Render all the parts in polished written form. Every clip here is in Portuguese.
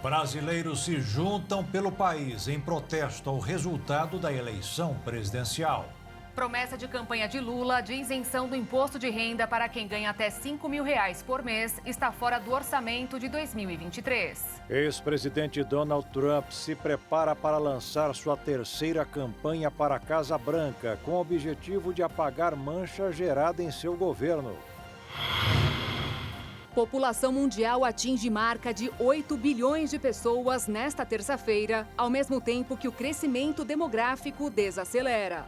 Brasileiros se juntam pelo país em protesto ao resultado da eleição presidencial. Promessa de campanha de Lula de isenção do imposto de renda para quem ganha até R$5 mil por mês está fora do orçamento de 2023. Ex-presidente Donald Trump se prepara para lançar sua terceira campanha para a Casa Branca, com o objetivo de apagar mancha gerada em seu governo. População mundial atinge marca de 8 bilhões de pessoas nesta terça-feira, ao mesmo tempo que o crescimento demográfico desacelera.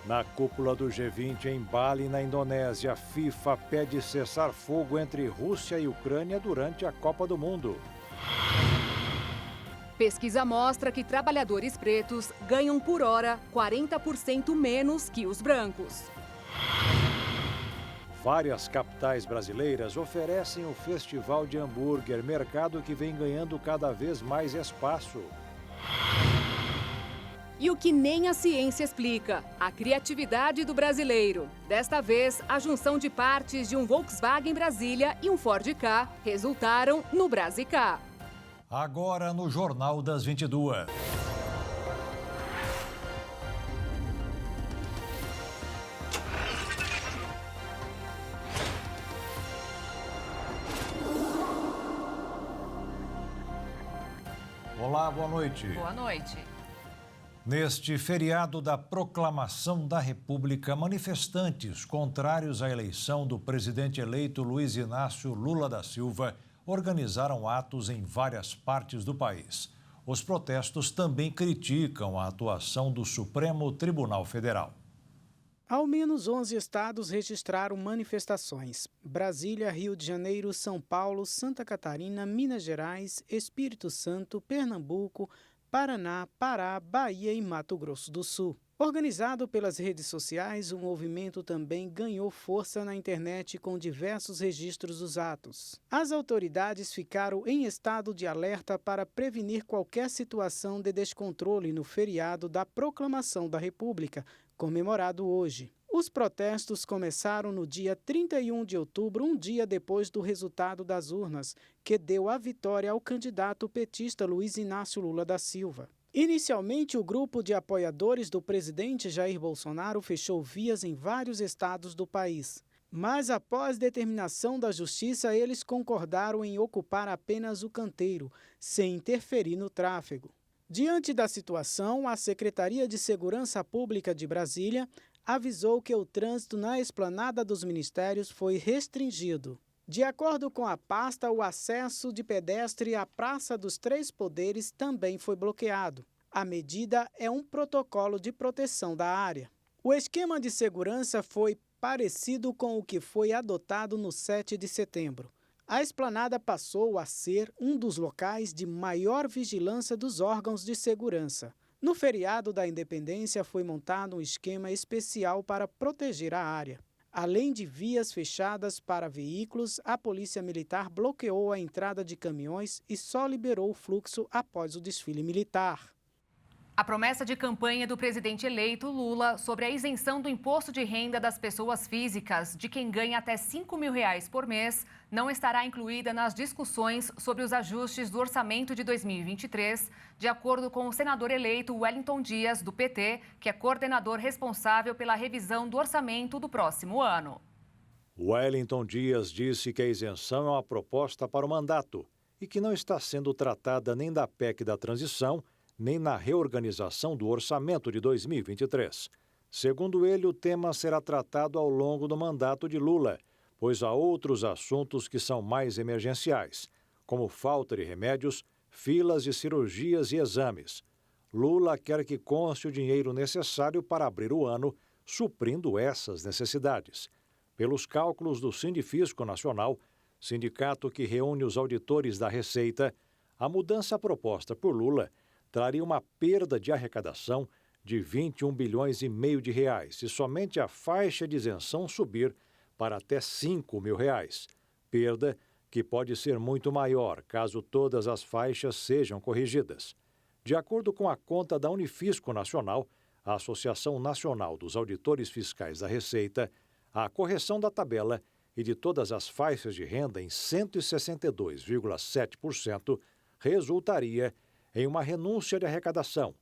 Na cúpula do G20 em Bali, na Indonésia, a FIFA pede cessar fogo entre Rússia e Ucrânia durante a Copa do Mundo. Pesquisa mostra que trabalhadores pretos ganham por hora 40% menos que os brancos. Várias capitais brasileiras oferecem o Festival de Hambúrguer, mercado que vem ganhando cada vez mais espaço. E o que nem a ciência explica, a criatividade do brasileiro. Desta vez, a junção de partes de um Volkswagen Brasília e um Ford Ka resultaram no Brasicá. Agora no Jornal das 22. Olá, boa noite. Boa noite. Neste feriado da Proclamação da República, manifestantes contrários à eleição do presidente eleito Luiz Inácio Lula da Silva organizaram atos em várias partes do país. Os protestos também criticam a atuação do Supremo Tribunal Federal. Ao menos 11 estados registraram manifestações: Brasília, Rio de Janeiro, São Paulo, Santa Catarina, Minas Gerais, Espírito Santo, Pernambuco, Paraná, Pará, Bahia e Mato Grosso do Sul. Organizado pelas redes sociais, o movimento também ganhou força na internet com diversos registros dos atos. As autoridades ficaram em estado de alerta para prevenir qualquer situação de descontrole no feriado da Proclamação da República, comemorado hoje. Os protestos começaram no dia 31 de outubro, um dia depois do resultado das urnas, que deu a vitória ao candidato petista Luiz Inácio Lula da Silva. Inicialmente, o grupo de apoiadores do presidente Jair Bolsonaro fechou vias em vários estados do país. Mas, após determinação da Justiça, eles concordaram em ocupar apenas o canteiro, sem interferir no tráfego. Diante da situação, a Secretaria de Segurança Pública de Brasília avisou que o trânsito na esplanada dos ministérios foi restringido. De acordo com a pasta, o acesso de pedestre à Praça dos Três Poderes também foi bloqueado. A medida é um protocolo de proteção da área. O esquema de segurança foi parecido com o que foi adotado no 7 de setembro. A esplanada passou a ser um dos locais de maior vigilância dos órgãos de segurança. No feriado da Independência foi montado um esquema especial para proteger a área. Além de vias fechadas para veículos, a Polícia Militar bloqueou a entrada de caminhões e só liberou o fluxo após o desfile militar. A promessa de campanha do presidente eleito Lula sobre a isenção do imposto de renda das pessoas físicas de quem ganha até R$5 mil por mês não estará incluída nas discussões sobre os ajustes do orçamento de 2023, de acordo com o senador eleito Wellington Dias, do PT, que é coordenador responsável pela revisão do orçamento do próximo ano. Wellington Dias disse que a isenção é uma proposta para o mandato e que não está sendo tratada nem da PEC da transição, nem na reorganização do orçamento de 2023. Segundo ele, o tema será tratado ao longo do mandato de Lula, pois há outros assuntos que são mais emergenciais, como falta de remédios, filas de cirurgias e exames. Lula quer que conste o dinheiro necessário para abrir o ano, suprindo essas necessidades. Pelos cálculos do Sindifisco Nacional, sindicato que reúne os auditores da Receita, a mudança proposta por Lula traria uma perda de arrecadação de 21 bilhões e meio de reais, se somente a faixa de isenção subir para até R$5 mil. Perda que pode ser muito maior caso todas as faixas sejam corrigidas. De acordo com a conta da Unifisco Nacional, a Associação Nacional dos Auditores Fiscais da Receita, a correção da tabela e de todas as faixas de renda em 162,7%, resultaria em uma renúncia de arrecadação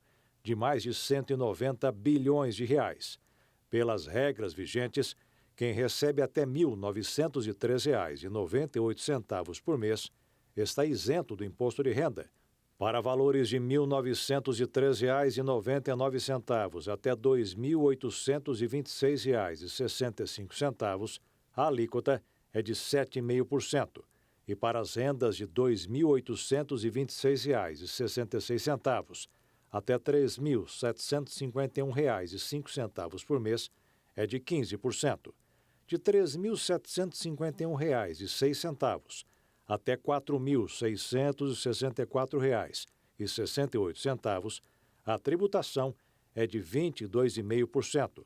de mais de 190 bilhões de reais. Pelas regras vigentes, quem recebe até R$ 1.903,98 por mês está isento do imposto de renda. Para valores de R$ 1.903,99 até R$ 2.826,65, a alíquota é de 7,5%. E para as rendas de R$ 2.826,66 até R$ 3.751,05 por mês é de 15%. De R$ 3.751,06 até R$ 4.664,68, a tributação é de 22,5%.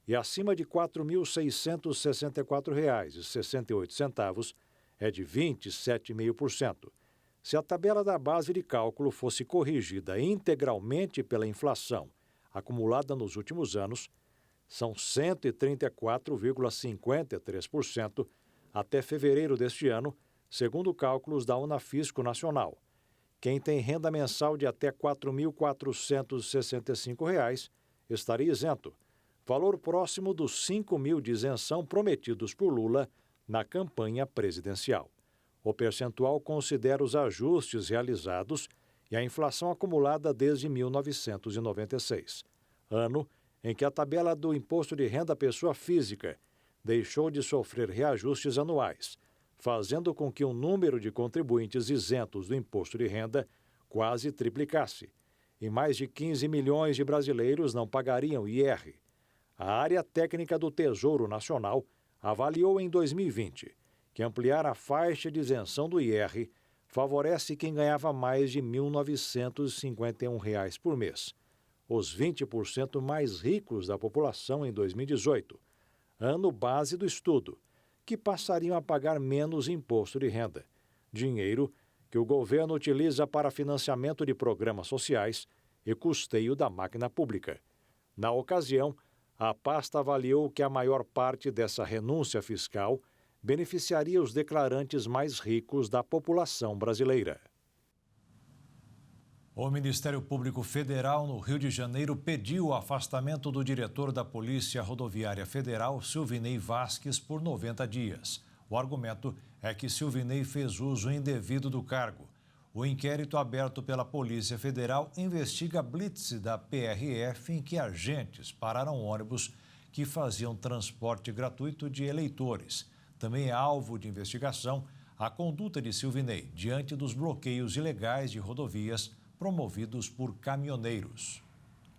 E acima de R$ 4.664,68 é de 27,5%. Se a tabela da base de cálculo fosse corrigida integralmente pela inflação acumulada nos últimos anos, são 134,53% até fevereiro deste ano, segundo cálculos da Unafisco Nacional. Quem tem renda mensal de até R$ 4.465 estaria isento, valor próximo dos 5 mil de isenção prometidos por Lula na campanha presidencial. O percentual considera os ajustes realizados e a inflação acumulada desde 1996, ano em que a tabela do Imposto de Renda à Pessoa Física deixou de sofrer reajustes anuais, fazendo com que o número de contribuintes isentos do imposto de renda quase triplicasse, e mais de 15 milhões de brasileiros não pagariam IR. A área técnica do Tesouro Nacional avaliou em 2020 que ampliar a faixa de isenção do IR favorece quem ganhava mais de R$ 1.951 por mês, os 20% mais ricos da população em 2018, ano base do estudo, que passariam a pagar menos imposto de renda, dinheiro que o governo utiliza para financiamento de programas sociais e custeio da máquina pública. Na ocasião, a pasta avaliou que a maior parte dessa renúncia fiscal beneficiaria os declarantes mais ricos da população brasileira. O Ministério Público Federal no Rio de Janeiro pediu o afastamento do diretor da Polícia Rodoviária Federal, Silvinei Vasques, por 90 dias. O argumento é que Silvinei fez uso indevido do cargo. O inquérito aberto pela Polícia Federal investiga a blitz da PRF em que agentes pararam ônibus que faziam transporte gratuito de eleitores. Também é alvo de investigação a conduta de Silvinei diante dos bloqueios ilegais de rodovias promovidos por caminhoneiros.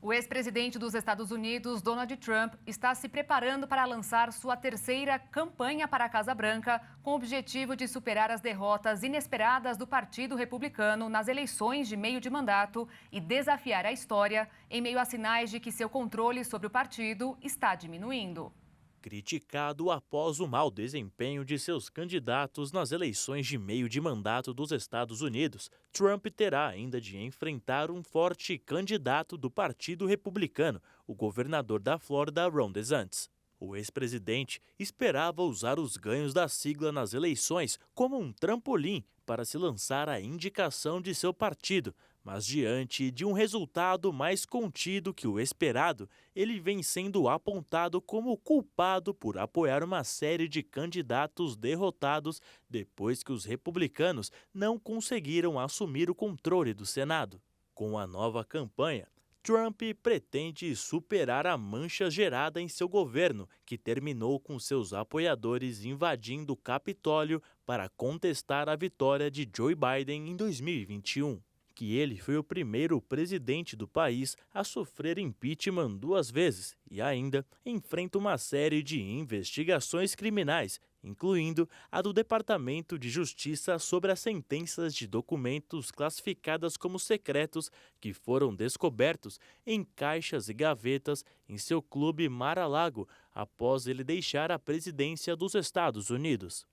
O ex-presidente dos Estados Unidos, Donald Trump, está se preparando para lançar sua terceira campanha para a Casa Branca, com o objetivo de superar as derrotas inesperadas do Partido Republicano nas eleições de meio de mandato e desafiar a história em meio a sinais de que seu controle sobre o partido está diminuindo. Criticado após o mau desempenho de seus candidatos nas eleições de meio de mandato dos Estados Unidos, Trump terá ainda de enfrentar um forte candidato do Partido Republicano, o governador da Flórida, Ron DeSantis. O ex-presidente esperava usar os ganhos da sigla nas eleições como um trampolim para se lançar à indicação de seu partido, mas diante de um resultado mais contido que o esperado, ele vem sendo apontado como culpado por apoiar uma série de candidatos derrotados depois que os republicanos não conseguiram assumir o controle do Senado. Com a nova campanha, Trump pretende superar a mancha gerada em seu governo, que terminou com seus apoiadores invadindo o Capitólio para contestar a vitória de Joe Biden em 2021. Que ele foi o primeiro presidente do país a sofrer impeachment 2 vezes e ainda enfrenta uma série de investigações criminais, incluindo a do Departamento de Justiça sobre as sentenças de documentos classificadas como secretos que foram descobertos em caixas e gavetas em seu clube Mar-a-Lago após ele deixar a presidência dos Estados Unidos.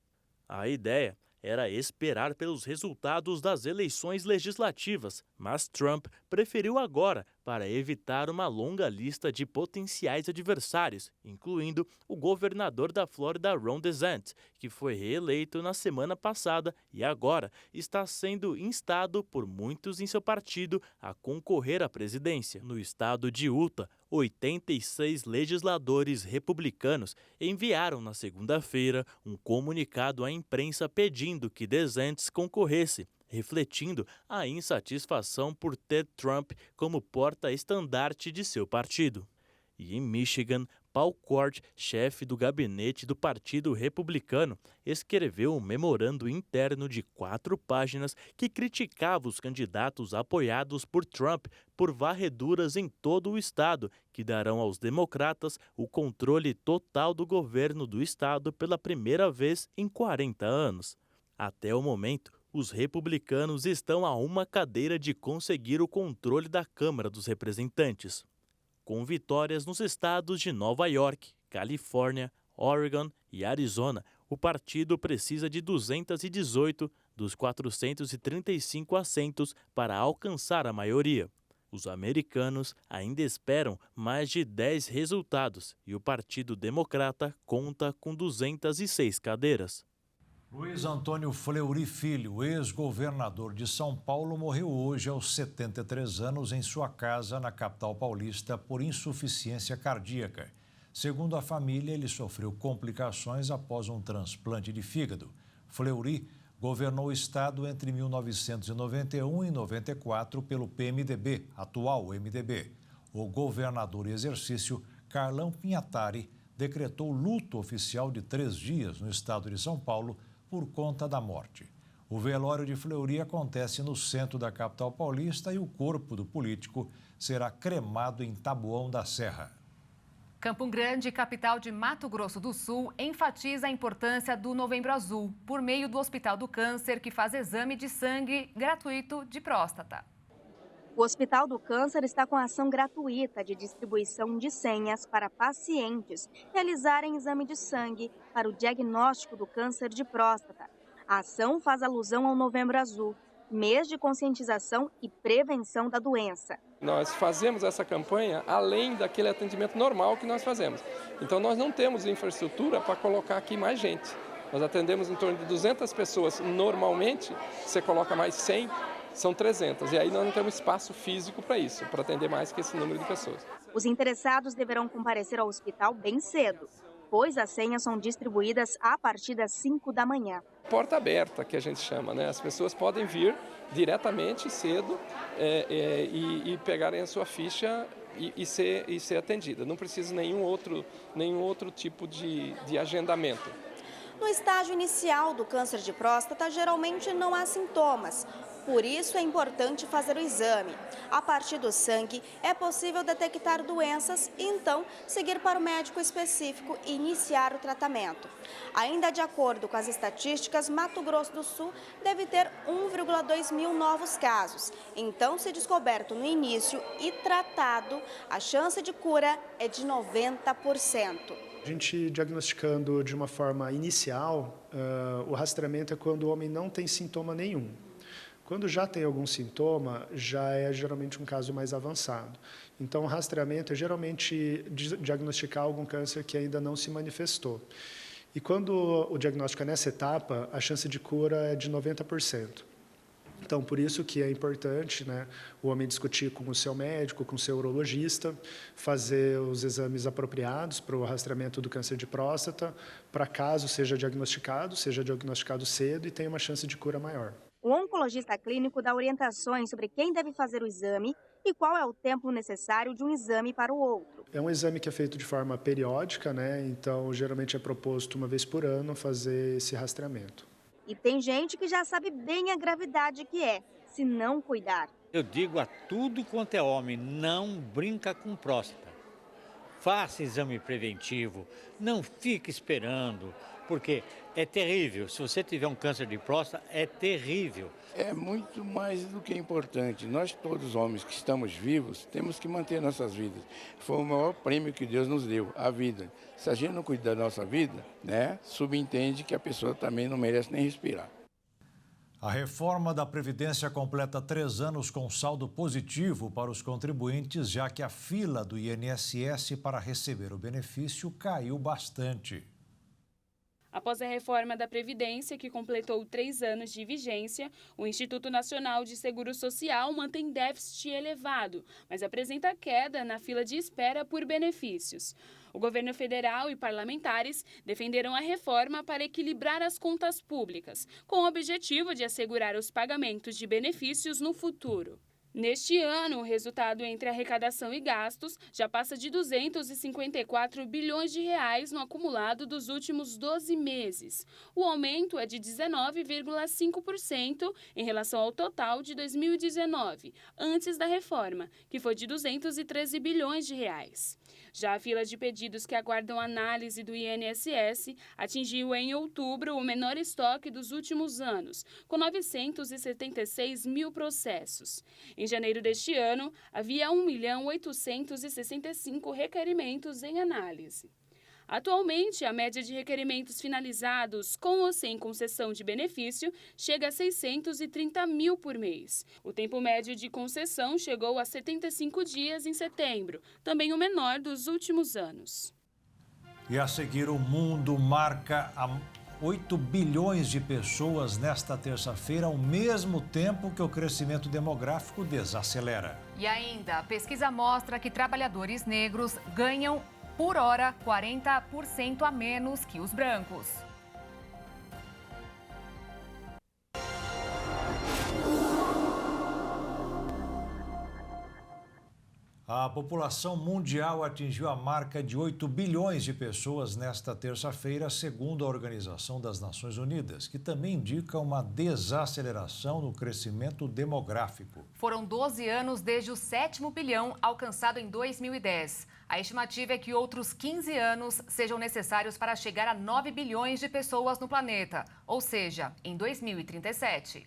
A ideia era esperar pelos resultados das eleições legislativas, mas Trump preferiu agora para evitar uma longa lista de potenciais adversários, incluindo o governador da Flórida, Ron DeSantis, que foi reeleito na semana passada e agora está sendo instado por muitos em seu partido a concorrer à presidência. No estado de Utah, 86 legisladores republicanos enviaram na segunda-feira um comunicado à imprensa pedindo que DeSantis concorresse, refletindo a insatisfação por ter Trump como porta-estandarte de seu partido. E em Michigan, Paul Cort, chefe do gabinete do Partido Republicano, escreveu um memorando interno de 4 páginas que criticava os candidatos apoiados por Trump por varreduras em todo o estado, que darão aos democratas o controle total do governo do estado pela primeira vez em 40 anos. Até o momento, os republicanos estão a uma cadeira de conseguir o controle da Câmara dos Representantes. Com vitórias nos estados de Nova York, Califórnia, Oregon e Arizona, o partido precisa de 218 dos 435 assentos para alcançar a maioria. Os americanos ainda esperam mais de 10 resultados e o Partido Democrata conta com 206 cadeiras. Luiz Antônio Fleury Filho, ex-governador de São Paulo, morreu hoje aos 73 anos em sua casa na capital paulista por insuficiência cardíaca. Segundo a família, ele sofreu complicações após um transplante de fígado. Fleury governou o estado entre 1991 e 94 pelo PMDB, atual MDB. O governador em exercício, Carlão Pinhatari, decretou luto oficial de 3 dias no estado de São Paulo por conta da morte. O velório de Fleury acontece no centro da capital paulista e o corpo do político será cremado em Taboão da Serra. Campo Grande, capital de Mato Grosso do Sul, enfatiza a importância do Novembro Azul, por meio do Hospital do Câncer, que faz exame de sangue gratuito de próstata. O Hospital do Câncer está com ação gratuita de distribuição de senhas para pacientes realizarem exame de sangue para o diagnóstico do câncer de próstata. A ação faz alusão ao Novembro Azul, mês de conscientização e prevenção da doença. Nós fazemos essa campanha além daquele atendimento normal que nós fazemos. Então nós não temos infraestrutura para colocar aqui mais gente. Nós atendemos em torno de 200 pessoas normalmente, você coloca mais 100, são 300. E aí nós não temos espaço físico para isso, para atender mais que esse número de pessoas. Os interessados deverão comparecer ao hospital bem cedo, pois as senhas são distribuídas a partir das 5 da manhã. Porta aberta, que a gente chama, né? As pessoas podem vir diretamente cedo e pegarem a sua ficha e ser atendida. Não precisa nenhum outro tipo de agendamento. No estágio inicial do câncer de próstata, geralmente não há sintomas. Por isso é importante fazer o exame. A partir do sangue é possível detectar doenças e então seguir para o médico específico e iniciar o tratamento. Ainda de acordo com as estatísticas, Mato Grosso do Sul deve ter 1,2 mil novos casos. Então, se descoberto no início e tratado, a chance de cura é de 90%. A gente diagnosticando de uma forma inicial, o rastreamento é quando o homem não tem sintoma nenhum. Quando já tem algum sintoma, já é geralmente um caso mais avançado. Então, o rastreamento é geralmente diagnosticar algum câncer que ainda não se manifestou. E quando o diagnóstico é nessa etapa, a chance de cura é de 90%. Então, por isso que é importante, né, o homem discutir com o seu médico, com o seu urologista, fazer os exames apropriados para o rastreamento do câncer de próstata, para caso seja diagnosticado cedo e tenha uma chance de cura maior. O oncologista clínico dá orientações sobre quem deve fazer o exame e qual é o tempo necessário de um exame para o outro. É um exame que é feito de forma periódica, né? Então geralmente é proposto uma vez por ano fazer esse rastreamento. E tem gente que já sabe bem a gravidade que é, se não cuidar. Eu digo a tudo quanto é homem, não brinca com próstata. Faça exame preventivo, não fique esperando, porque é terrível. Se você tiver um câncer de próstata, é terrível. É muito mais do que importante. Nós, todos homens que estamos vivos, temos que manter nossas vidas. Foi o maior prêmio que Deus nos deu, a vida. Se a gente não cuidar da nossa vida, né, subentende que a pessoa também não merece nem respirar. A reforma da Previdência completa 3 anos com saldo positivo para os contribuintes, já que a fila do INSS para receber o benefício caiu bastante. Após a reforma da Previdência, que completou 3 anos de vigência, o Instituto Nacional de Seguro Social mantém déficit elevado, mas apresenta queda na fila de espera por benefícios. O governo federal e parlamentares defenderam a reforma para equilibrar as contas públicas, com o objetivo de assegurar os pagamentos de benefícios no futuro. Neste ano, o resultado entre arrecadação e gastos já passa de 254 bilhões de reais no acumulado dos últimos 12 meses. O aumento é de 19,5% em relação ao total de 2019, antes da reforma, que foi de 213 bilhões de reais. Já a fila de pedidos que aguardam análise do INSS atingiu em outubro o menor estoque dos últimos anos, com 976 mil processos. Em janeiro deste ano, havia 1.865 requerimentos em análise. Atualmente, a média de requerimentos finalizados com ou sem concessão de benefício chega a 630 mil por mês. O tempo médio de concessão chegou a 75 dias em setembro, também o menor dos últimos anos. E a seguir, o mundo marca 8 bilhões de pessoas nesta terça-feira, ao mesmo tempo que o crescimento demográfico desacelera. E ainda, a pesquisa mostra que trabalhadores negros ganham por hora 40% a menos que os brancos. A população mundial atingiu a marca de 8 bilhões de pessoas nesta terça-feira, segundo a Organização das Nações Unidas, que também indica uma desaceleração no crescimento demográfico. Foram 12 anos desde o 7º bilhão alcançado em 2010. A estimativa é que outros 15 anos sejam necessários para chegar a 9 bilhões de pessoas no planeta, ou seja, em 2037.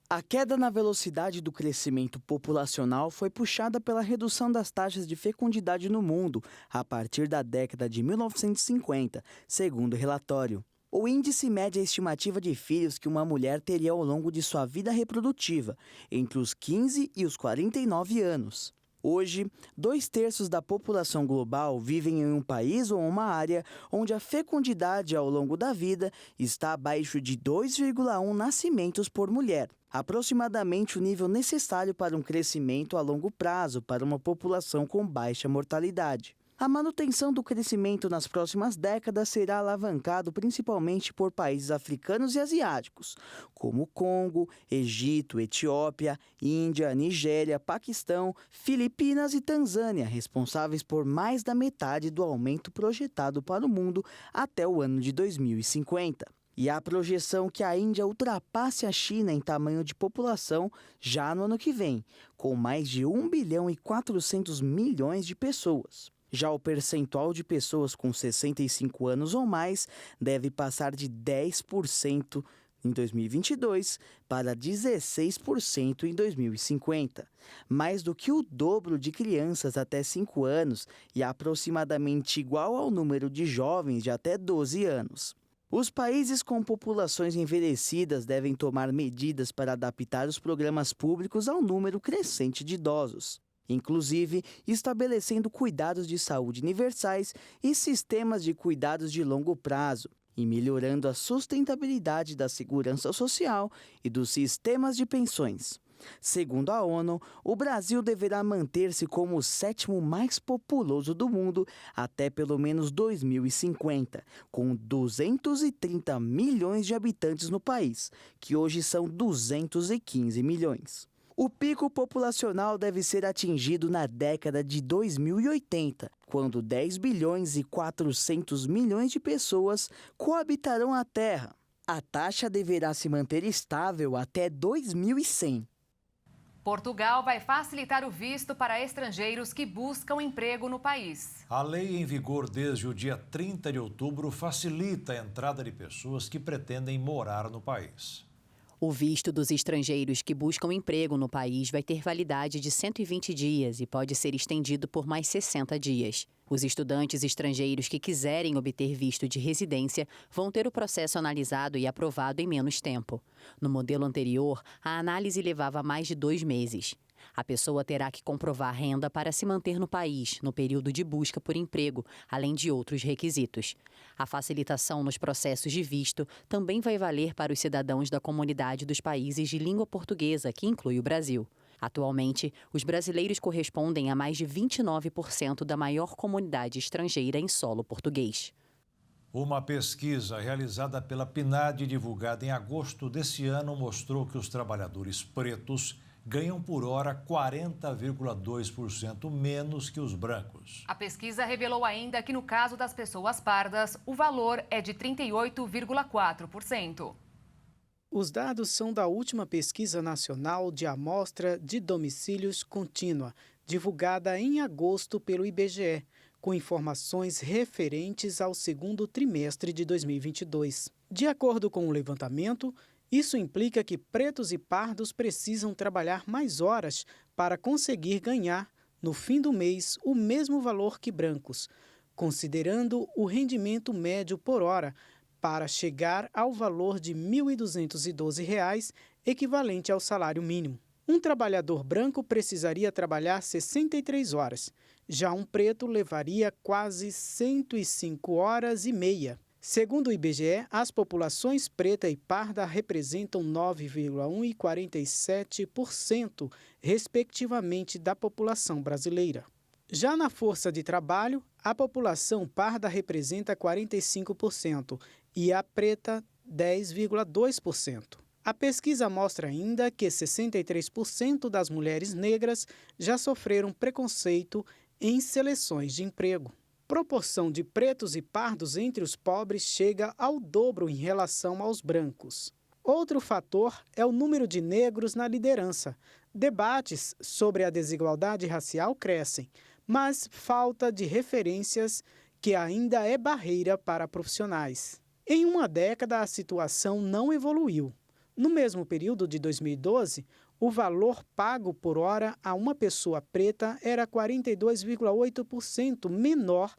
A queda na velocidade do crescimento populacional foi puxada pela redução das taxas de fecundidade no mundo a partir da década de 1950, segundo o relatório. O índice mede a estimativa de filhos que uma mulher teria ao longo de sua vida reprodutiva, entre os 15 e os 49 anos. Hoje, 2/3 da população global vivem em um país ou uma área onde a fecundidade ao longo da vida está abaixo de 2,1 nascimentos por mulher, aproximadamente o nível necessário para um crescimento a longo prazo para uma população com baixa mortalidade. A manutenção do crescimento nas próximas décadas será alavancado principalmente por países africanos e asiáticos, como Congo, Egito, Etiópia, Índia, Nigéria, Paquistão, Filipinas e Tanzânia, responsáveis por mais da metade do aumento projetado para o mundo até o ano de 2050. E há a projeção que a Índia ultrapasse a China em tamanho de população já no ano que vem, com mais de 1 bilhão e 400 milhões de pessoas. Já o percentual de pessoas com 65 anos ou mais deve passar de 10% em 2022 para 16% em 2050, mais do que o dobro de crianças até 5 anos e aproximadamente igual ao número de jovens de até 12 anos. Os países com populações envelhecidas devem tomar medidas para adaptar os programas públicos ao número crescente de idosos, inclusive estabelecendo cuidados de saúde universais e sistemas de cuidados de longo prazo, e melhorando a sustentabilidade da segurança social e dos sistemas de pensões. Segundo a ONU, o Brasil deverá manter-se como o 7º mais populoso do mundo até pelo menos 2050, com 230 milhões de habitantes no país, que hoje são 215 milhões. O pico populacional deve ser atingido na década de 2080, quando 10 bilhões e 400 milhões de pessoas coabitarão a Terra. A taxa deverá se manter estável até 2100. Portugal vai facilitar o visto para estrangeiros que buscam emprego no país. A lei em vigor desde o dia 30 de outubro facilita a entrada de pessoas que pretendem morar no país. O visto dos estrangeiros que buscam emprego no país vai ter validade de 120 dias e pode ser estendido por mais 60 dias. Os estudantes estrangeiros que quiserem obter visto de residência vão ter o processo analisado e aprovado em menos tempo. No modelo anterior, a análise levava mais de 2 meses. A pessoa terá que comprovar renda para se manter no país no período de busca por emprego, além de outros requisitos. A facilitação nos processos de visto também vai valer para os cidadãos da comunidade dos países de língua portuguesa, que inclui o Brasil. Atualmente, os brasileiros correspondem a mais de 29% da maior comunidade estrangeira em solo português. Uma pesquisa realizada pela PNAD e divulgada em agosto desse ano mostrou que os trabalhadores pretos ganham por hora 40,2% menos que os brancos. A pesquisa revelou ainda que no caso das pessoas pardas, o valor é de 38,4%. Os dados são da última pesquisa nacional de amostra de domicílios contínua, divulgada em agosto pelo IBGE, com informações referentes ao segundo trimestre de 2022. De acordo com o levantamento, isso implica que pretos e pardos precisam trabalhar mais horas para conseguir ganhar, no fim do mês, o mesmo valor que brancos, considerando o rendimento médio por hora, para chegar ao valor de R$ 1.212, equivalente ao salário mínimo. Um trabalhador branco precisaria trabalhar 63 horas, já um preto levaria quase 105 horas e meia. Segundo o IBGE, as populações preta e parda representam 9,1% e 47%, respectivamente, da população brasileira. Já na força de trabalho, a população parda representa 45% e a preta 10,2%. A pesquisa mostra ainda que 63% das mulheres negras já sofreram preconceito em seleções de emprego. Proporção de pretos e pardos entre os pobres chega ao dobro em relação aos brancos. Outro fator é o número de negros na liderança. Debates sobre a desigualdade racial crescem, mas falta de referências que ainda é barreira para profissionais. Em uma década, a situação não evoluiu. No mesmo período de 2012, o valor pago por hora a uma pessoa preta era 42,8% menor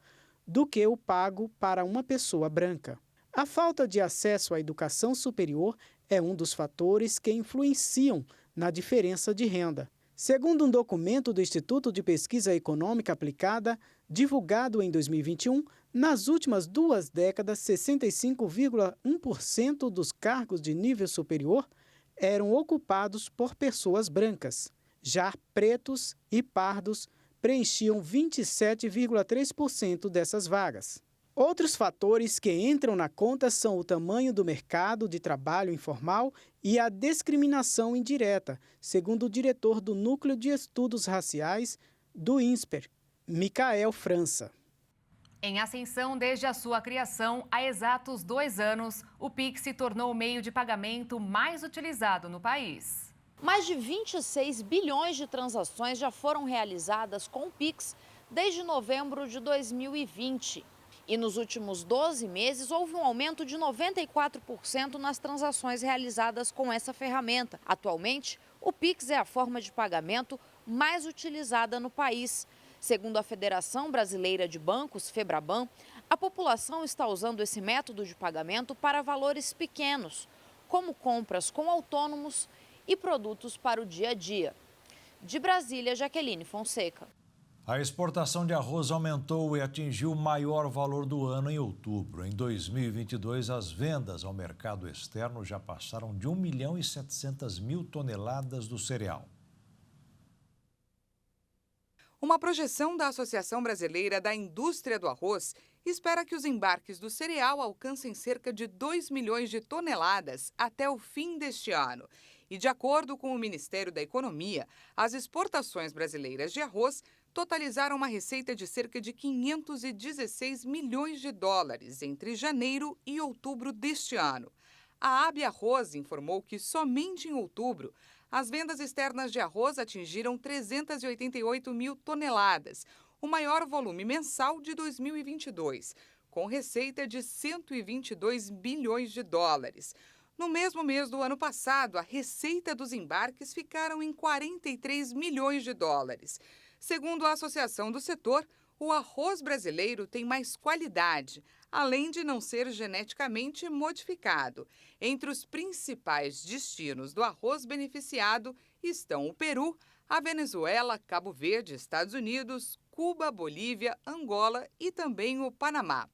do que o pago para uma pessoa branca. A falta de acesso à educação superior é um dos fatores que influenciam na diferença de renda. Segundo um documento do Instituto de Pesquisa Econômica Aplicada, divulgado em 2021, nas últimas 2 décadas, 65,1% dos cargos de nível superior eram ocupados por pessoas brancas. Já pretos e pardos preenchiam 27,3% dessas vagas. Outros fatores que entram na conta são o tamanho do mercado de trabalho informal e a discriminação indireta, segundo o diretor do Núcleo de Estudos Raciais do INSPER, Micael França. Em ascensão desde a sua criação, há exatos 2 anos, o Pix se tornou o meio de pagamento mais utilizado no país. Mais de 26 bilhões de transações já foram realizadas com o Pix desde novembro de 2020. E nos últimos 12 meses, houve um aumento de 94% nas transações realizadas com essa ferramenta. Atualmente, o Pix é a forma de pagamento mais utilizada no país. Segundo a Federação Brasileira de Bancos, FEBRABAN, a população está usando esse método de pagamento para valores pequenos, como compras com autônomos e produtos para o dia a dia. De Brasília, Jaqueline Fonseca. A exportação de arroz aumentou e atingiu o maior valor do ano em outubro. Em 2022, as vendas ao mercado externo já passaram de 1.700.000 toneladas do cereal. Uma projeção da Associação Brasileira da Indústria do Arroz espera que os embarques do cereal alcancem cerca de 2 milhões de toneladas até o fim deste ano. E, de acordo com o Ministério da Economia, as exportações brasileiras de arroz totalizaram uma receita de cerca de 516 milhões de dólares entre janeiro e outubro deste ano. A AB Arroz informou que somente em outubro as vendas externas de arroz atingiram 388 mil toneladas, o maior volume mensal de 2022, com receita de 122 bilhões de dólares. No mesmo mês do ano passado, a receita dos embarques ficaram em 43 milhões de dólares. Segundo a Associação do Setor, o arroz brasileiro tem mais qualidade, além de não ser geneticamente modificado. Entre os principais destinos do arroz beneficiado estão o Peru, a Venezuela, Cabo Verde, Estados Unidos, Cuba, Bolívia, Angola e também o Panamá.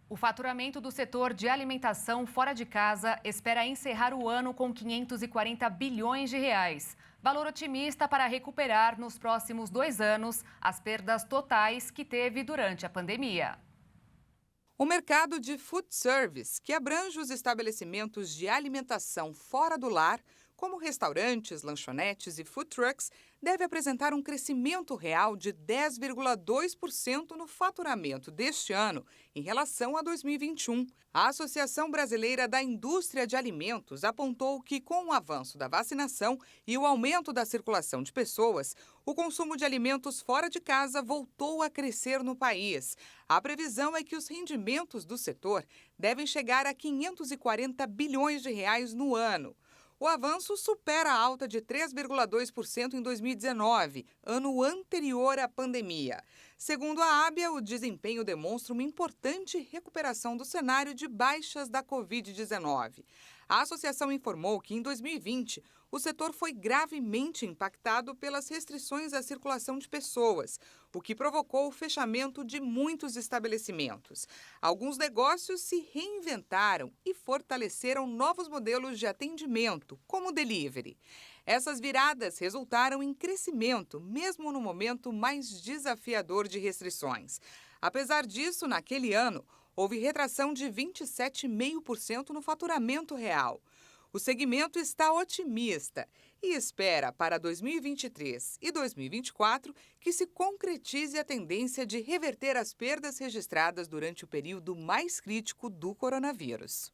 O faturamento do setor de alimentação fora de casa espera encerrar o ano com 540 bilhões de reais. Valor otimista para recuperar nos próximos 2 anos as perdas totais que teve durante a pandemia. O mercado de food service, que abrange os estabelecimentos de alimentação fora do lar, como restaurantes, lanchonetes e food trucks, deve apresentar um crescimento real de 10,2% no faturamento deste ano em relação a 2021. A Associação Brasileira da Indústria de Alimentos apontou que, com o avanço da vacinação e o aumento da circulação de pessoas, o consumo de alimentos fora de casa voltou a crescer no país. A previsão é que os rendimentos do setor devem chegar a 540 bilhões de reais no ano. O avanço supera a alta de 3,2% em 2019, ano anterior à pandemia. Segundo a ABIA, o desempenho demonstra uma importante recuperação do cenário de baixas da Covid-19. A associação informou que, em 2020, o setor foi gravemente impactado pelas restrições à circulação de pessoas, o que provocou o fechamento de muitos estabelecimentos. Alguns negócios se reinventaram e fortaleceram novos modelos de atendimento, como o delivery. Essas viradas resultaram em crescimento, mesmo no momento mais desafiador de restrições. Apesar disso, naquele ano, houve retração de 27,5% no faturamento real. O segmento está otimista e espera para 2023 e 2024 que se concretize a tendência de reverter as perdas registradas durante o período mais crítico do coronavírus.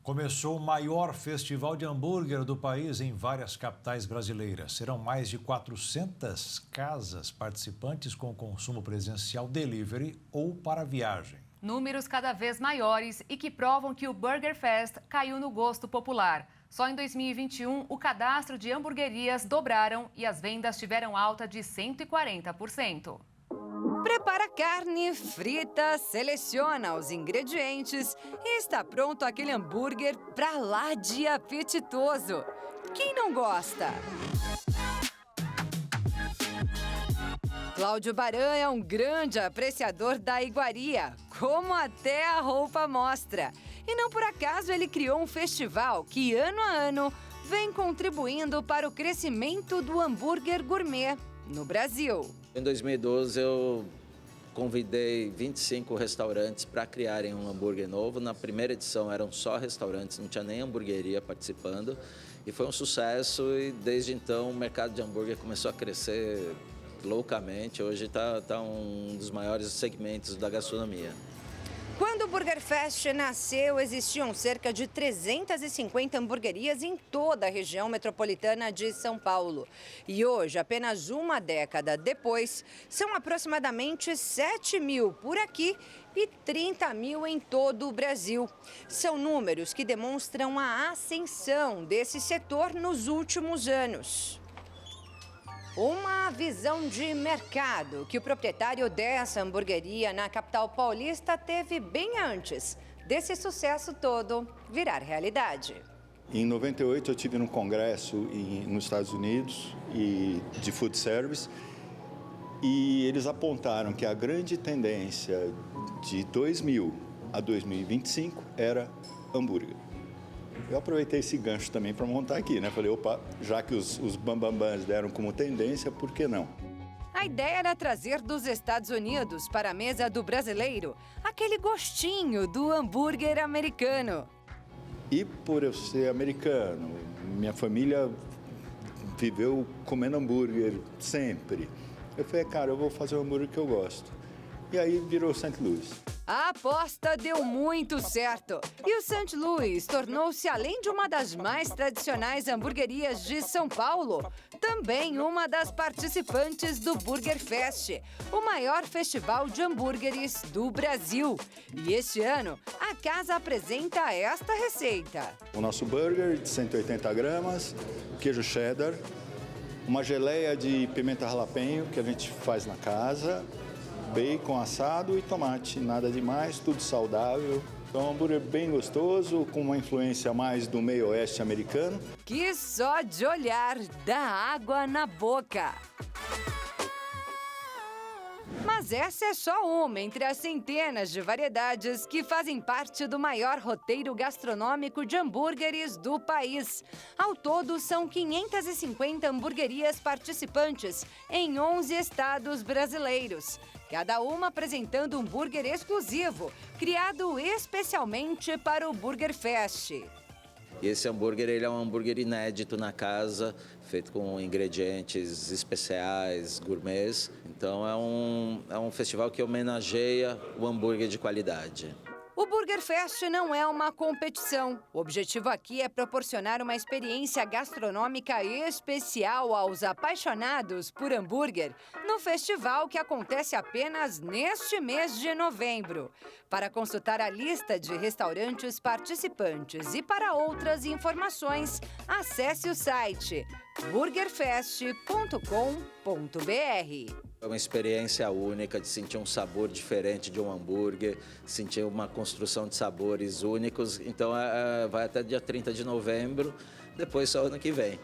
Começou o maior festival de hambúrguer do país em várias capitais brasileiras. Serão mais de 400 casas participantes com consumo presencial delivery ou para viagem. Números cada vez maiores e que provam que o Burger Fest caiu no gosto popular. Só em 2021, o cadastro de hamburguerias dobraram e as vendas tiveram alta de 140%. Prepara a carne, frita, seleciona os ingredientes e está pronto aquele hambúrguer pra lá de apetitoso. Quem não gosta? Cláudio Baran é um grande apreciador da iguaria, como até a roupa mostra. E não por acaso ele criou um festival que, ano a ano, vem contribuindo para o crescimento do hambúrguer gourmet no Brasil. Em 2012, eu convidei 25 restaurantes para criarem um hambúrguer novo. Na primeira edição eram só restaurantes, não tinha nem hamburgueria participando. E foi um sucesso e desde então o mercado de hambúrguer começou a crescer loucamente. Hoje está um dos maiores segmentos da gastronomia. Quando o Burger Fest nasceu, existiam cerca de 350 hamburguerias em toda a região metropolitana de São Paulo. E hoje, apenas uma década depois, são aproximadamente 7 mil por aqui e 30 mil em todo o Brasil. São números que demonstram a ascensão desse setor nos últimos anos. Uma visão de mercado que o proprietário dessa hamburgueria na capital paulista teve bem antes desse sucesso todo virar realidade. Em 98 eu estive num congresso nos Estados Unidos de food service e eles apontaram que a grande tendência de 2000 a 2025 era hambúrguer. Eu aproveitei esse gancho também para montar aqui, né? Falei, opa, já que os bambambãs deram como tendência, por que não? A ideia era trazer dos Estados Unidos para a mesa do brasileiro aquele gostinho do hambúrguer americano. E por eu ser americano, minha família viveu comendo hambúrguer sempre. Eu falei, cara, eu vou fazer o hambúrguer que eu gosto. E aí virou St. Louis. A aposta deu muito certo e o St. Louis tornou-se, além de uma das mais tradicionais hamburguerias de São Paulo, também uma das participantes do Burger Fest, o maior festival de hambúrgueres do Brasil. E este ano, a casa apresenta esta receita. O nosso burger de 180 gramas, queijo cheddar, uma geleia de pimenta jalapeño que a gente faz na casa, bacon assado e tomate, nada demais, tudo saudável. Então, um hambúrguer bem gostoso, com uma influência mais do meio oeste americano. Que só de olhar dá água na boca. Mas essa é só uma entre as centenas de variedades que fazem parte do maior roteiro gastronômico de hambúrgueres do país. Ao todo, são 550 hamburguerias participantes em 11 estados brasileiros. Cada uma apresentando um hambúrguer exclusivo, criado especialmente para o Burger Fest. E esse hambúrguer ele é um hambúrguer inédito na casa, feito com ingredientes especiais, gourmets. Então é um festival que homenageia o hambúrguer de qualidade. O Burger Fest não é uma competição. O objetivo aqui é proporcionar uma experiência gastronômica especial aos apaixonados por hambúrguer no festival que acontece apenas neste mês de novembro. Para consultar a lista de restaurantes participantes e para outras informações, acesse o site burgerfest.com.br. É uma experiência única de sentir um sabor diferente de um hambúrguer, sentir uma construção de sabores únicos. Então vai até dia 30 de novembro, depois só ano que vem.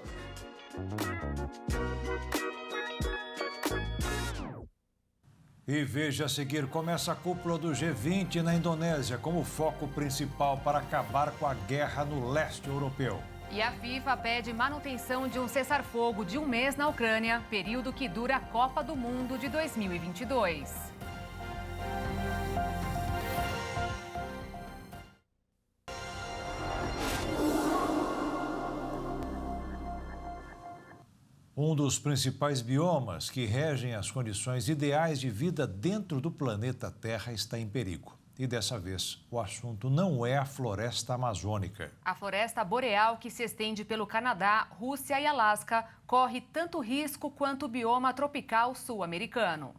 E veja a seguir, começa a cúpula do G20 na Indonésia como foco principal para acabar com a guerra no leste europeu. E a FIFA pede manutenção de um cessar-fogo de um mês na Ucrânia, período que dura a Copa do Mundo de 2022. Um dos principais biomas que regem as condições ideais de vida dentro do planeta Terra está em perigo. E dessa vez, o assunto não é a floresta amazônica. A floresta boreal, que se estende pelo Canadá, Rússia e Alasca, corre tanto risco quanto o bioma tropical sul-americano.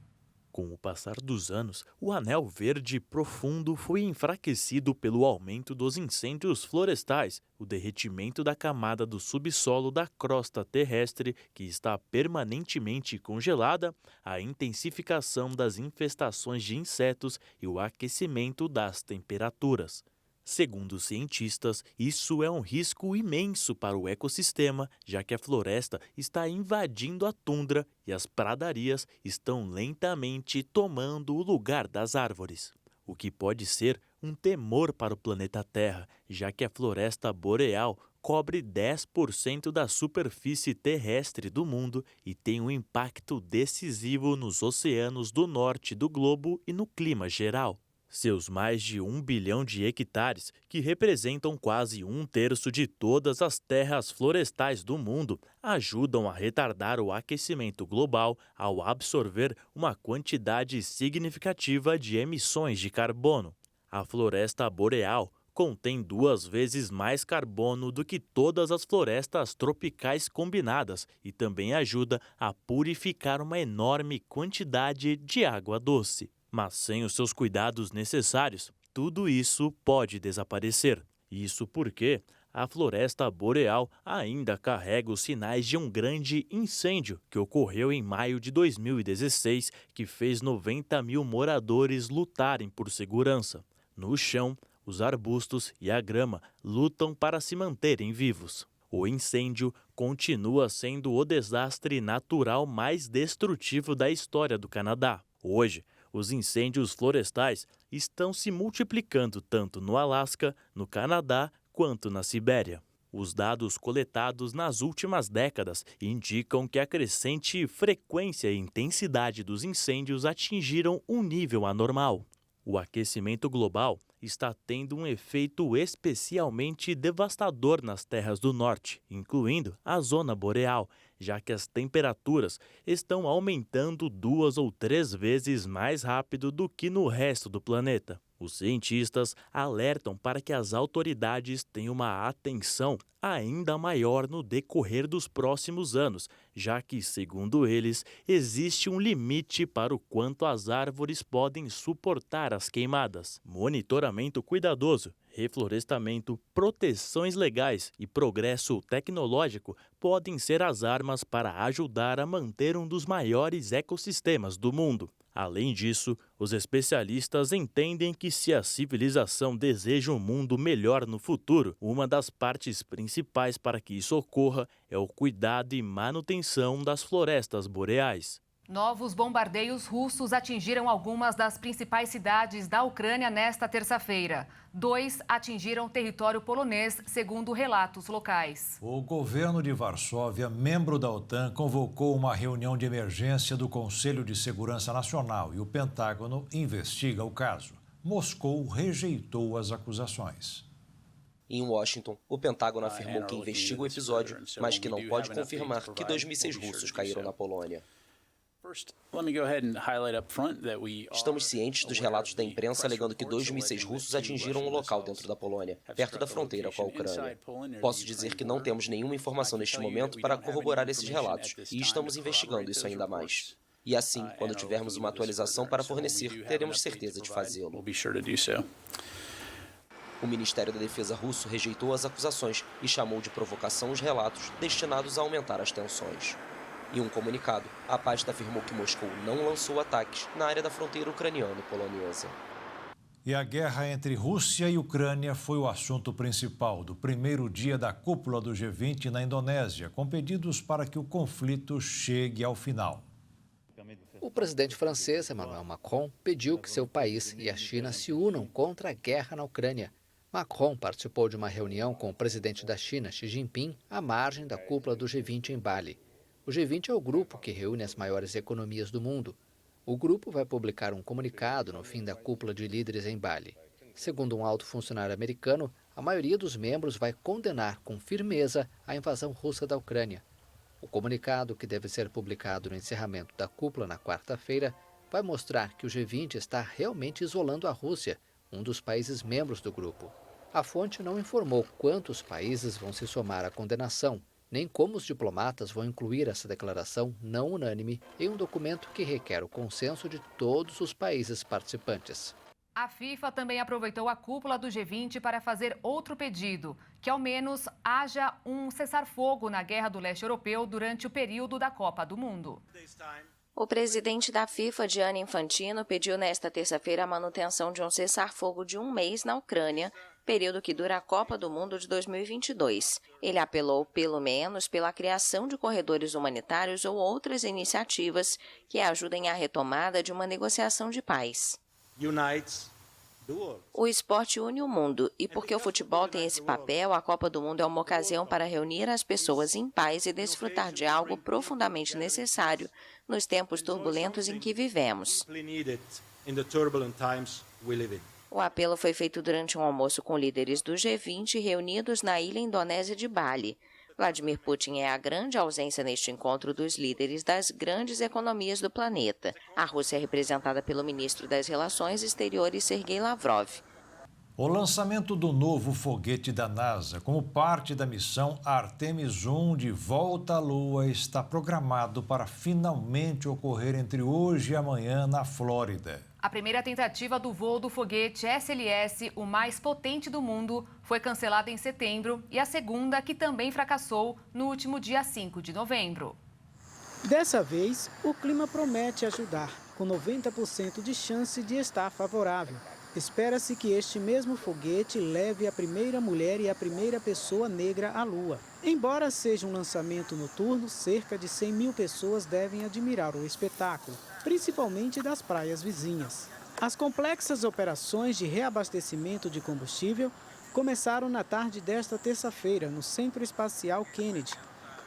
Com o passar dos anos, o anel verde profundo foi enfraquecido pelo aumento dos incêndios florestais, o derretimento da camada do subsolo da crosta terrestre, que está permanentemente congelada, a intensificação das infestações de insetos e o aquecimento das temperaturas. Segundo os cientistas, isso é um risco imenso para o ecossistema, já que a floresta está invadindo a tundra e as pradarias estão lentamente tomando o lugar das árvores. O que pode ser um temor para o planeta Terra, já que a floresta boreal cobre 10% da superfície terrestre do mundo e tem um impacto decisivo nos oceanos do norte do globo e no clima geral. Seus mais de 1 bilhão de hectares, que representam quase 1/3 de todas as terras florestais do mundo, ajudam a retardar o aquecimento global ao absorver uma quantidade significativa de emissões de carbono. A floresta boreal contém 2 vezes mais carbono do que todas as florestas tropicais combinadas e também ajuda a purificar uma enorme quantidade de água doce. Mas sem os seus cuidados necessários, tudo isso pode desaparecer. Isso porque a floresta boreal ainda carrega os sinais de um grande incêndio que ocorreu em maio de 2016, que fez 90 mil moradores lutarem por segurança. No chão, os arbustos e a grama lutam para se manterem vivos. O incêndio continua sendo o desastre natural mais destrutivo da história do Canadá. Hoje, os incêndios florestais estão se multiplicando tanto no Alasca, no Canadá, quanto na Sibéria. Os dados coletados nas últimas décadas indicam que a crescente frequência e intensidade dos incêndios atingiram um nível anormal. O aquecimento global está tendo um efeito especialmente devastador nas terras do norte, incluindo a zona boreal, já que as temperaturas estão aumentando 2 ou 3 vezes mais rápido do que no resto do planeta. Os cientistas alertam para que as autoridades tenham uma atenção ainda maior no decorrer dos próximos anos, já que, segundo eles, existe um limite para o quanto as árvores podem suportar as queimadas. Monitoramento cuidadoso, reflorestamento, proteções legais e progresso tecnológico podem ser as armas para ajudar a manter um dos maiores ecossistemas do mundo. Além disso, os especialistas entendem que se a civilização deseja um mundo melhor no futuro, uma das partes principais para que isso ocorra é o cuidado e manutenção das florestas boreais. Novos bombardeios russos atingiram algumas das principais cidades da Ucrânia nesta terça-feira. 2 atingiram território polonês, segundo relatos locais. O governo de Varsóvia, membro da OTAN, convocou uma reunião de emergência do Conselho de Segurança Nacional e o Pentágono investiga o caso. Moscou rejeitou as acusações. Em Washington, o Pentágono afirmou que investiga o episódio, mas que não pode confirmar que 2 mísseis russos caíram na Polônia. Estamos cientes dos relatos da imprensa alegando que 2 mísseis russos atingiram um local dentro da Polônia, perto da fronteira com a Ucrânia. Posso dizer que não temos nenhuma informação neste momento para corroborar esses relatos e estamos investigando isso ainda mais. E assim, quando tivermos uma atualização para fornecer, teremos certeza de fazê-lo. O Ministério da Defesa russo rejeitou as acusações e chamou de provocação os relatos destinados a aumentar as tensões. Em um comunicado, a pasta afirmou que Moscou não lançou ataques na área da fronteira ucraniano-polonesa. E a guerra entre Rússia e Ucrânia foi o assunto principal do primeiro dia da cúpula do G20 na Indonésia, com pedidos para que o conflito chegue ao final. O presidente francês, Emmanuel Macron, pediu que seu país e a China se unam contra a guerra na Ucrânia. Macron participou de uma reunião com o presidente da China, Xi Jinping, à margem da cúpula do G20 em Bali. O G20 é o grupo que reúne as maiores economias do mundo. O grupo vai publicar um comunicado no fim da cúpula de líderes em Bali. Segundo um alto funcionário americano, a maioria dos membros vai condenar com firmeza a invasão russa da Ucrânia. O comunicado, que deve ser publicado no encerramento da cúpula na quarta-feira, vai mostrar que o G20 está realmente isolando a Rússia, um dos países membros do grupo. A fonte não informou quantos países vão se somar à condenação, nem como os diplomatas vão incluir essa declaração não unânime em um documento que requer o consenso de todos os países participantes. A FIFA também aproveitou a cúpula do G20 para fazer outro pedido, que ao menos haja um cessar-fogo na guerra do leste europeu durante o período da Copa do Mundo. O presidente da FIFA, Gianni Infantino, pediu nesta terça-feira a manutenção de um cessar-fogo de 1 mês na Ucrânia, período que dura a Copa do Mundo de 2022. Ele apelou, pelo menos, pela criação de corredores humanitários ou outras iniciativas que ajudem à retomada de uma negociação de paz. O esporte une o mundo e porque o futebol tem esse papel, a Copa do Mundo é uma ocasião para reunir as pessoas em paz e desfrutar de algo profundamente necessário nos tempos turbulentos em que vivemos. O apelo foi feito durante um almoço com líderes do G20 reunidos na ilha indonésia de Bali. Vladimir Putin é a grande ausência neste encontro dos líderes das grandes economias do planeta. A Rússia é representada pelo ministro das Relações Exteriores, Sergei Lavrov. O lançamento do novo foguete da NASA, como parte da missão Artemis 1 de volta à Lua, está programado para finalmente ocorrer entre hoje e amanhã na Flórida. A primeira tentativa do voo do foguete SLS, o mais potente do mundo, foi cancelada em setembro e a segunda, que também fracassou, no último dia 5 de novembro. Dessa vez, o clima promete ajudar, com 90% de chance de estar favorável. Espera-se que este mesmo foguete leve a primeira mulher e a primeira pessoa negra à Lua. Embora seja um lançamento noturno, cerca de 100 mil pessoas devem admirar o espetáculo, principalmente das praias vizinhas. As complexas operações de reabastecimento de combustível começaram na tarde desta terça-feira no Centro Espacial Kennedy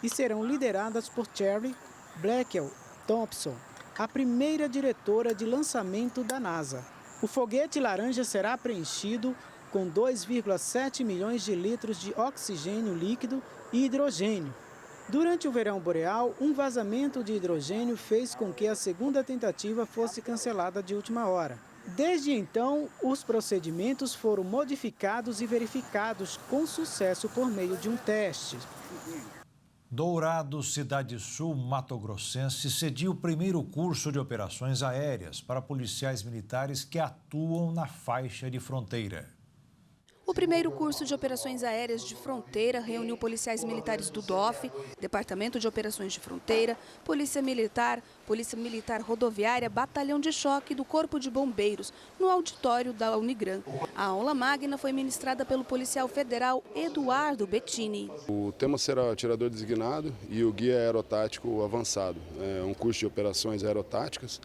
e serão lideradas por Shirley Blackwell Thompson, a primeira diretora de lançamento da NASA. O foguete laranja será preenchido com 2,7 milhões de litros de oxigênio líquido e hidrogênio. Durante o verão boreal, um vazamento de hidrogênio fez com que a segunda tentativa fosse cancelada de última hora. Desde então, os procedimentos foram modificados e verificados com sucesso por meio de um teste. Dourados, Cidade Sul, Mato Grossense, cedia o primeiro curso de operações aéreas para policiais militares que atuam na faixa de fronteira. O primeiro curso de operações aéreas de fronteira reuniu policiais militares do DOF, Departamento de Operações de Fronteira, Polícia Militar Rodoviária, Batalhão de Choque do Corpo de Bombeiros, no auditório da Unigran. A aula magna foi ministrada pelo policial federal Eduardo Bettini. O tema será atirador designado e o guia aerotático avançado. É um curso de operações aerotáticas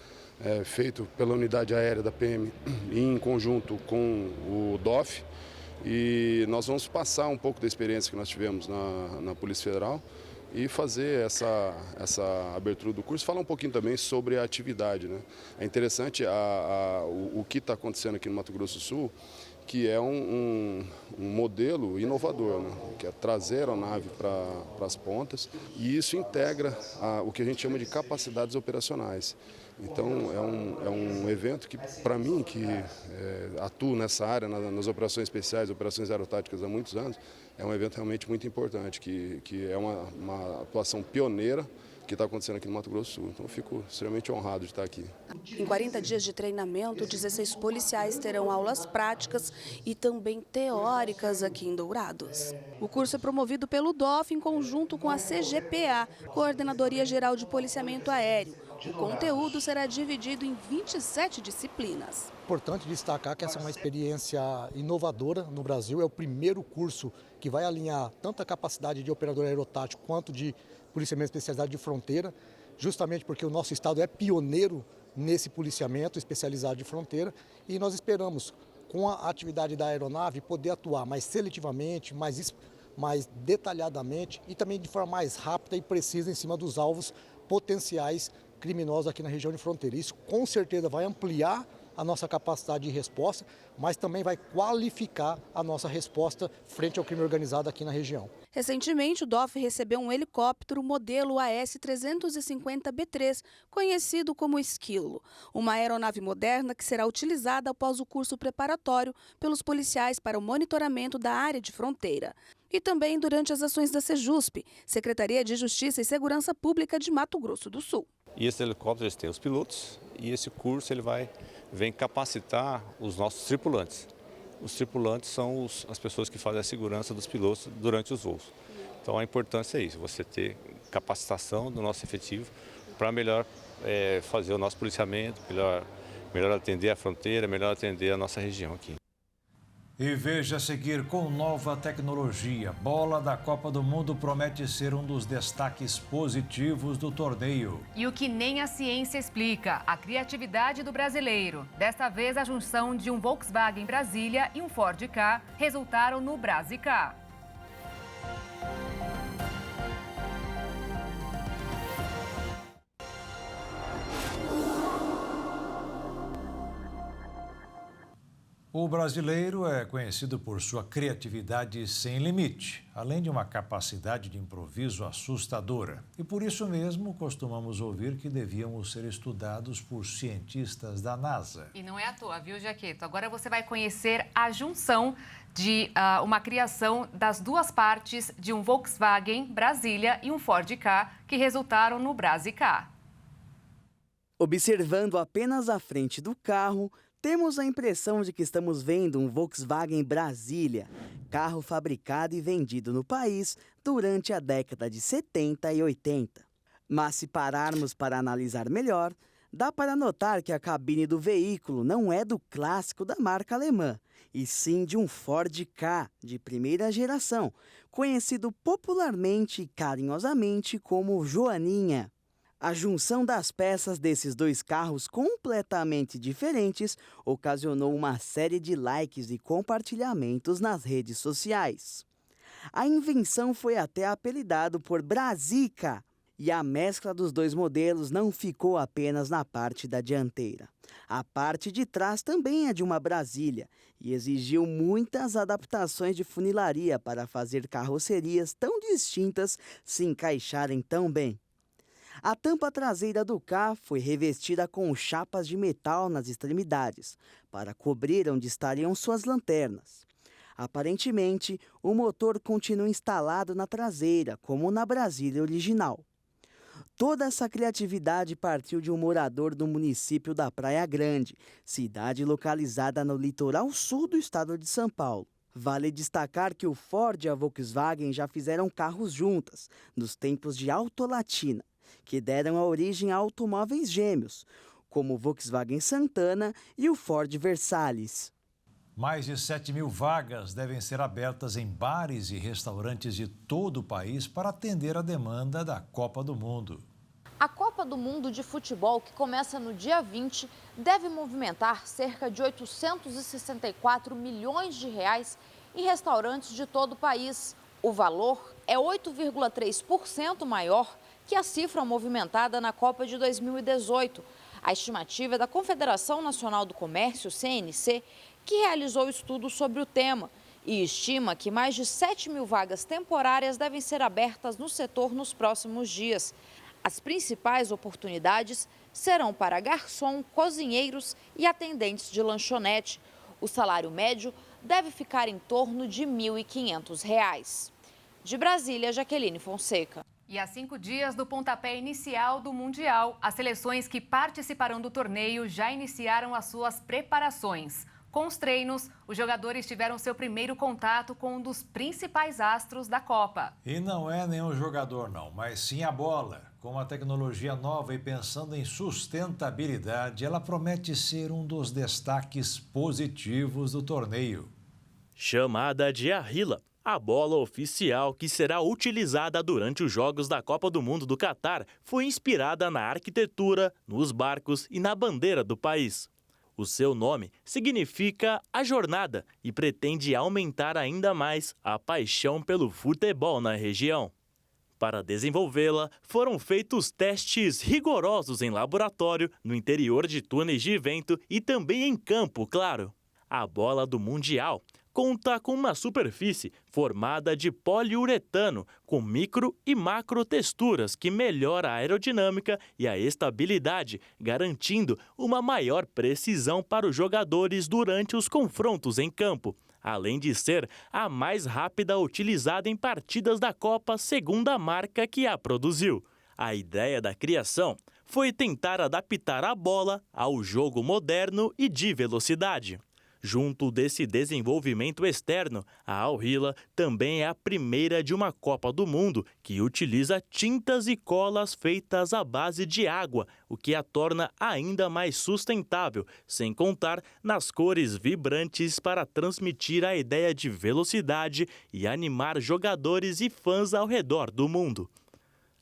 feito pela unidade aérea da PM em conjunto com o DOF. E nós vamos passar um pouco da experiência que nós tivemos na Polícia Federal e fazer essa abertura do curso, falar um pouquinho também sobre a atividade, né? É interessante o que está acontecendo aqui no Mato Grosso do Sul, que é um modelo inovador, né? Que é trazer a aeronave para as pontas, e isso integra o que a gente chama de capacidades operacionais. Então, é um evento que, para mim, que atuo nessa área, nas operações especiais, operações aerotáticas há muitos anos, é um evento realmente muito importante, que é uma atuação pioneira que está acontecendo aqui no Mato Grosso do Sul. Então, eu fico extremamente honrado de estar aqui. Em 40 dias de treinamento, 16 policiais terão aulas práticas e também teóricas aqui em Dourados. O curso é promovido pelo DOF em conjunto com a CGPA, Coordenadoria Geral de Policiamento Aéreo. O conteúdo será dividido em 27 disciplinas. Importante destacar que essa é uma experiência inovadora no Brasil. É o primeiro curso que vai alinhar tanto a capacidade de operador aerotático quanto de policiamento especializado de fronteira, justamente porque o nosso estado é pioneiro nesse policiamento especializado de fronteira, e nós esperamos, com a atividade da aeronave, poder atuar mais seletivamente, mais detalhadamente e também de forma mais rápida e precisa em cima dos alvos potenciais criminosos aqui na região de fronteira. Isso com certeza vai ampliar a nossa capacidade de resposta, mas também vai qualificar a nossa resposta frente ao crime organizado aqui na região. Recentemente, o DOF recebeu um helicóptero modelo AS-350B3, conhecido como Esquilo, uma aeronave moderna que será utilizada após o curso preparatório pelos policiais para o monitoramento da área de fronteira. E também durante as ações da Sejusp, Secretaria de Justiça e Segurança Pública de Mato Grosso do Sul. E esses helicópteros têm os pilotos, e esse curso vem capacitar os nossos tripulantes. Os tripulantes são as pessoas que fazem a segurança dos pilotos durante os voos. Então a importância é isso, você ter capacitação do nosso efetivo para melhor fazer o nosso policiamento, melhor atender a fronteira, melhor atender a nossa região aqui. E veja a seguir, com nova tecnologia, bola da Copa do Mundo promete ser um dos destaques positivos do torneio. E o que nem a ciência explica, a criatividade do brasileiro. Desta vez, a junção de um Volkswagen Brasília e um Ford Ka resultaram no Brasica. O brasileiro é conhecido por sua criatividade sem limite, além de uma capacidade de improviso assustadora. E por isso mesmo costumamos ouvir que devíamos ser estudados por cientistas da NASA. E não é à toa, viu, Jaqueto? Agora você vai conhecer a junção de uma criação das duas partes de um Volkswagen Brasília e um Ford Ka, que resultaram no Brasica. Observando apenas a frente do carro, temos a impressão de que estamos vendo um Volkswagen Brasília, carro fabricado e vendido no país durante a década de 70 e 80. Mas se pararmos para analisar melhor, dá para notar que a cabine do veículo não é do clássico da marca alemã, e sim de um Ford Ka de primeira geração, conhecido popularmente e carinhosamente como Joaninha. A junção das peças desses dois carros completamente diferentes ocasionou uma série de likes e compartilhamentos nas redes sociais. A invenção foi até apelidado por Brasica E a mescla dos dois modelos não ficou apenas na parte da dianteira. A parte de trás também é de uma Brasília e exigiu muitas adaptações de funilaria para fazer carrocerias tão distintas se encaixarem tão bem. A tampa traseira do carro foi revestida com chapas de metal nas extremidades, para cobrir onde estariam suas lanternas. Aparentemente, o motor continua instalado na traseira, como na Brasília original. Toda essa criatividade partiu de um morador do município da Praia Grande, cidade localizada no litoral sul do estado de São Paulo. Vale destacar que o Ford e a Volkswagen já fizeram carros juntas, nos tempos de Autolatina, que deram a origem a automóveis gêmeos, como o Volkswagen Santana e o Ford Versalhes. Mais de 7.000 vagas devem ser abertas em bares e restaurantes de todo o país para atender a demanda da Copa do Mundo. A Copa do Mundo de Futebol, que começa no dia 20, deve movimentar cerca de 864 milhões de reais em restaurantes de todo o país. O valor é 8,3% maior que a cifra movimentada na Copa de 2018. A estimativa é da Confederação Nacional do Comércio, CNC, que realizou estudo sobre o tema e estima que mais de 7.000 vagas temporárias devem ser abertas no setor nos próximos dias. As principais oportunidades serão para garçom, cozinheiros e atendentes de lanchonete. O salário médio deve ficar em torno de R$ 1.500. De Brasília, Jaqueline Fonseca. E a 5 dias do pontapé inicial do Mundial, as seleções que participarão do torneio já iniciaram as suas preparações. Com os treinos, os jogadores tiveram seu primeiro contato com um dos principais astros da Copa. E não é nenhum jogador não, mas sim a bola. Com uma tecnologia nova e pensando em sustentabilidade, ela promete ser um dos destaques positivos do torneio. Chamada de Arrilla, a bola oficial que será utilizada durante os Jogos da Copa do Mundo do Catar foi inspirada na arquitetura, nos barcos e na bandeira do país. O seu nome significa a jornada e pretende aumentar ainda mais a paixão pelo futebol na região. Para desenvolvê-la, foram feitos testes rigorosos em laboratório, no interior de túneis de vento e também em campo, claro. A bola do Mundial conta com uma superfície formada de poliuretano com micro e macro texturas que melhora a aerodinâmica e a estabilidade, garantindo uma maior precisão para os jogadores durante os confrontos em campo, além de ser a mais rápida utilizada em partidas da Copa, segundo a marca que a produziu. A ideia da criação foi tentar adaptar a bola ao jogo moderno e de velocidade. Junto desse desenvolvimento externo, a Arrilla também é a primeira de uma Copa do Mundo que utiliza tintas e colas feitas à base de água, o que a torna ainda mais sustentável, sem contar nas cores vibrantes para transmitir a ideia de velocidade e animar jogadores e fãs ao redor do mundo.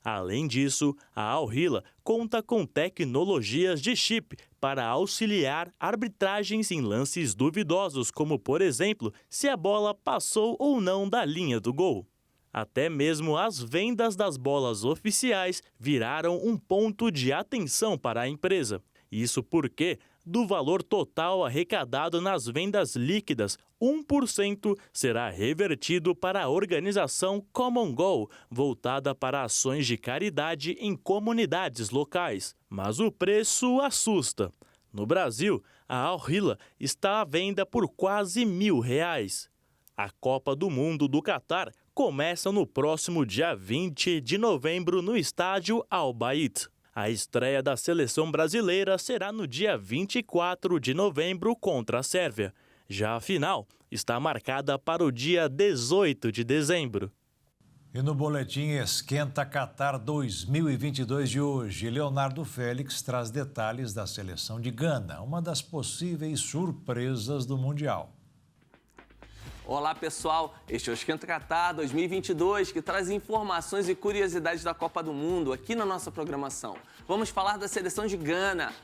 Além disso, a Arrilla conta com tecnologias de chip para auxiliar arbitragens em lances duvidosos, como, por exemplo, se a bola passou ou não da linha do gol. Até mesmo as vendas das bolas oficiais viraram um ponto de atenção para a empresa. Isso porque, do valor total arrecadado nas vendas líquidas, 1% será revertido para a organização Common Goal, voltada para ações de caridade em comunidades locais. Mas o preço assusta. No Brasil, a Arrilla está à venda por quase R$1.000. A Copa do Mundo do Catar começa no próximo dia 20 de novembro no estádio Al Bayt. A estreia da seleção brasileira será no dia 24 de novembro contra a Sérvia. Já a final está marcada para o dia 18 de dezembro. E no Boletim Esquenta Catar 2022 de hoje, Leonardo Félix traz detalhes da seleção de Gana, uma das possíveis surpresas do Mundial. Olá pessoal, este é o Esquenta Catar 2022 que traz informações e curiosidades da Copa do Mundo aqui na nossa programação. Vamos falar da seleção de Gana.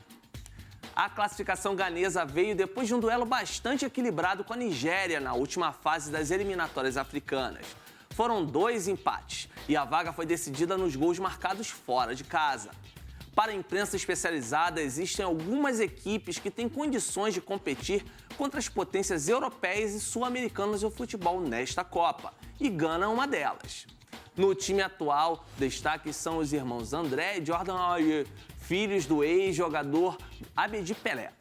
A classificação ganesa veio depois de um duelo bastante equilibrado com a Nigéria na última fase das eliminatórias africanas. Foram 2 empates e a vaga foi decidida nos gols marcados fora de casa. Para a imprensa especializada, existem algumas equipes que têm condições de competir contra as potências europeias e sul-americanas do futebol nesta Copa, e Gana é uma delas. No time atual, destaques são os irmãos André e Jordan Ayew, filhos do ex-jogador Abedi Pelé.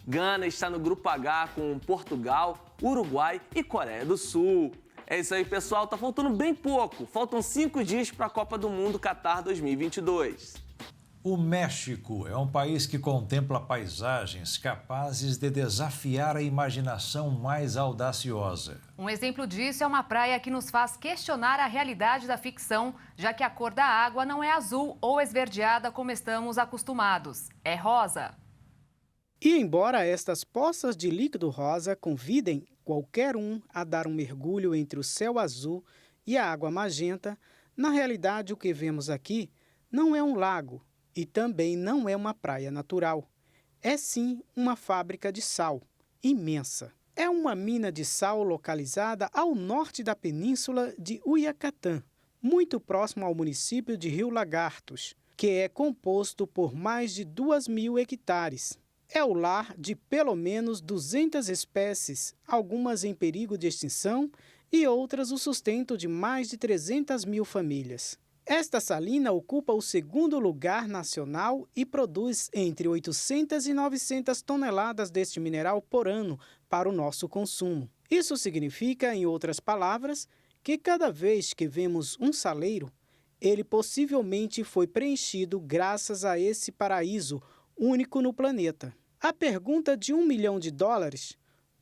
Gana está no Grupo H com Portugal, Uruguai e Coreia do Sul. É isso aí, pessoal. Tá faltando bem pouco. Faltam 5 dias para a Copa do Mundo Qatar 2022. O México é um país que contempla paisagens capazes de desafiar a imaginação mais audaciosa. Um exemplo disso é uma praia que nos faz questionar a realidade da ficção, já que a cor da água não é azul ou esverdeada como estamos acostumados. É rosa. E embora estas poças de líquido rosa convidem qualquer um a dar um mergulho entre o céu azul e a água magenta, na realidade o que vemos aqui não é um lago e também não é uma praia natural. É sim uma fábrica de sal, imensa. É uma mina de sal localizada ao norte da península de Yucatán, muito próximo ao município de Rio Lagartos, que é composto por mais de 2.000 hectares. É o lar de pelo menos 200 espécies, algumas em perigo de extinção e outras o sustento de mais de 300.000 famílias. Esta salina ocupa o 2º lugar nacional e produz entre 800 e 900 toneladas deste mineral por ano para o nosso consumo. Isso significa, em outras palavras, que cada vez que vemos um saleiro, ele possivelmente foi preenchido graças a esse paraíso único no planeta. A pergunta de $1 milhão: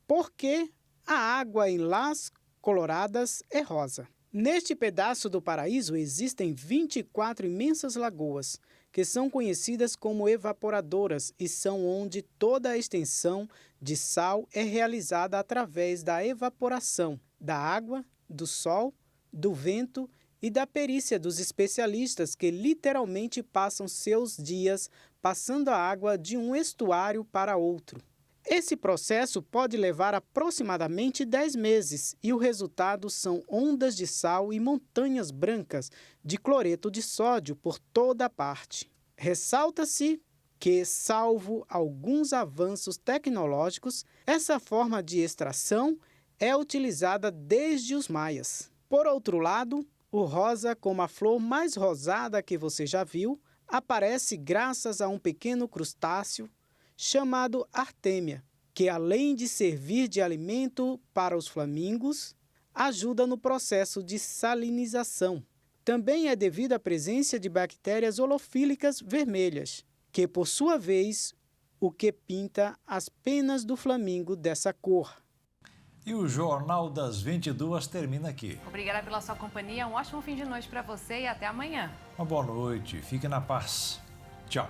por que a água em Las Coloradas é rosa? Neste pedaço do paraíso existem 24 imensas lagoas, que são conhecidas como evaporadoras e são onde toda a extensão de sal é realizada através da evaporação da água, do sol, do vento e da perícia dos especialistas que literalmente passam seus dias passando a água de um estuário para outro. Esse processo pode levar aproximadamente 10 meses e o resultado são ondas de sal e montanhas brancas de cloreto de sódio por toda a parte. Ressalta-se que, salvo alguns avanços tecnológicos, essa forma de extração é utilizada desde os maias. Por outro lado, o rosa, como a flor mais rosada que você já viu, aparece graças a um pequeno crustáceo chamado artêmia, que além de servir de alimento para os flamingos, ajuda no processo de salinização. Também é devido à presença de bactérias holofílicas vermelhas, que por sua vez, o que pinta as penas do flamingo dessa cor. E o Jornal das 22 termina aqui. Obrigada pela sua companhia, um ótimo fim de noite para você e até amanhã. Uma boa noite, fique na paz. Tchau.